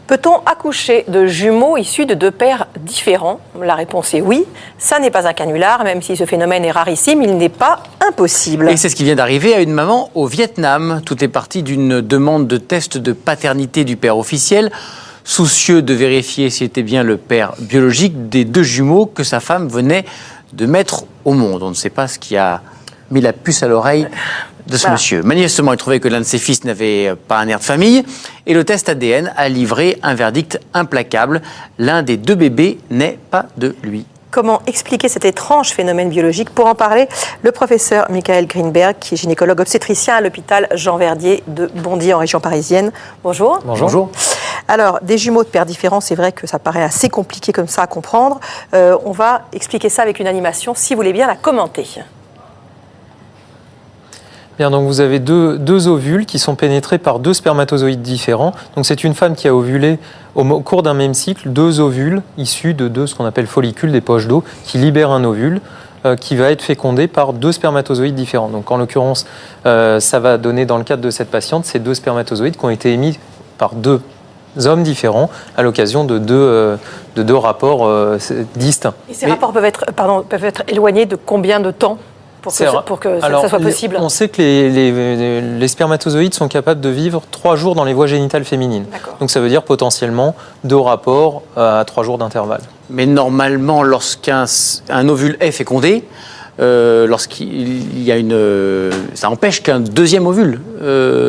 Peut-on accoucher de jumeaux issus de deux pères différents? La réponse est oui. Ça n'est pas un canular, même si ce phénomène est rarissime, il n'est pas impossible. Et c'est ce qui vient d'arriver à une maman au Vietnam. Tout est parti d'une demande de test de paternité du père officiel, soucieux de vérifier si c'était bien le père biologique des deux jumeaux que sa femme venait de mettre au monde. On ne sait pas ce qui a mis la puce à l'oreille de ce monsieur. Manifestement, il trouvait que l'un de ses fils n'avait pas un air de famille et le test ADN a livré un verdict implacable. L'un des deux bébés n'est pas de lui. Comment expliquer cet étrange phénomène biologique? Pour en parler, le professeur Michael Greenberg, qui est gynécologue obstétricien à l'hôpital Jean Verdier de Bondy en région parisienne. Bonjour. Bonjour. Alors, des jumeaux de pères différents, c'est vrai que ça paraît assez compliqué comme ça à comprendre. On va expliquer ça avec une animation, si vous voulez bien la commenter. Bien, donc vous avez deux ovules qui sont pénétrés par deux spermatozoïdes différents. Donc c'est une femme qui a ovulé au cours d'un même cycle, deux ovules issus de ce qu'on appelle follicules, des poches d'eau, qui libèrent un ovule qui va être fécondé par deux spermatozoïdes différents. Donc en l'occurrence, ça va donner dans le cadre de cette patiente ces deux spermatozoïdes qui ont été émis par deux hommes différents à l'occasion de deux rapports distincts. Et ces rapports peuvent être éloignés de combien de temps pour que ça soit possible? On sait que les spermatozoïdes sont capables de vivre 3 jours dans les voies génitales féminines. Donc ça veut dire potentiellement 2 rapports à 3 jours d'intervalle. Mais normalement, lorsqu'un ovule est fécondé, lorsqu'il y a ça empêche qu'un deuxième ovule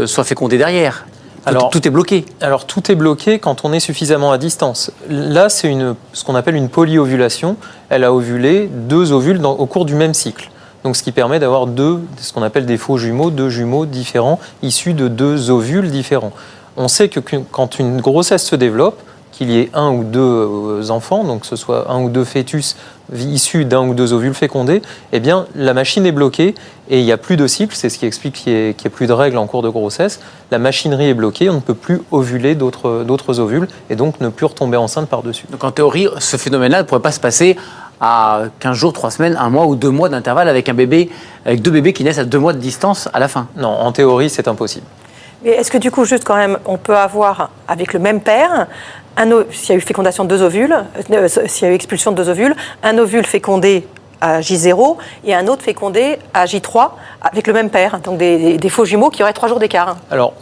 soit fécondé derrière. Alors, tout est bloqué. Alors tout est bloqué quand on est suffisamment à distance. Là, c'est ce qu'on appelle une polyovulation. Elle a ovulé 2 ovules au cours du même cycle. Donc, ce qui permet d'avoir ce qu'on appelle des faux jumeaux, 2 jumeaux différents, issus de 2 ovules différents. On sait que quand une grossesse se développe, qu'il y ait 1 ou 2 enfants, donc que ce soit 1 ou 2 fœtus issus d'1 ou 2 ovules fécondés, eh bien, la machine est bloquée et il n'y a plus de cycle. C'est ce qui explique qu'il n'y ait plus de règles en cours de grossesse. La machinerie est bloquée, on ne peut plus ovuler d'autres ovules et donc ne plus retomber enceinte par-dessus. Donc, en théorie, ce phénomène-là ne pourrait pas se passer à 15 jours, 3 semaines, 1 mois ou 2 mois d'intervalle avec 2 bébés qui naissent à 2 mois de distance à la fin. Non, en théorie, c'est impossible. Mais est-ce que du coup, juste quand même, on peut avoir avec le même père, s'il y a eu fécondation de 2 ovules, s'il y a eu expulsion de 2 ovules, un ovule fécondé à J0 et un autre fécondé à J3 avec le même père, donc des faux jumeaux qui auraient 3 jours d'écart? Alors,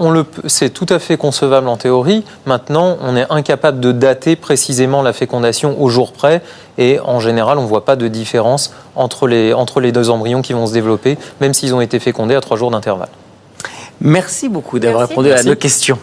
c'est tout à fait concevable en théorie. Maintenant, on est incapable de dater précisément la fécondation au jour près et en général, on ne voit pas de différence entre les 2 embryons qui vont se développer, même s'ils ont été fécondés à 3 jours d'intervalle. Merci beaucoup d'avoir répondu à nos questions.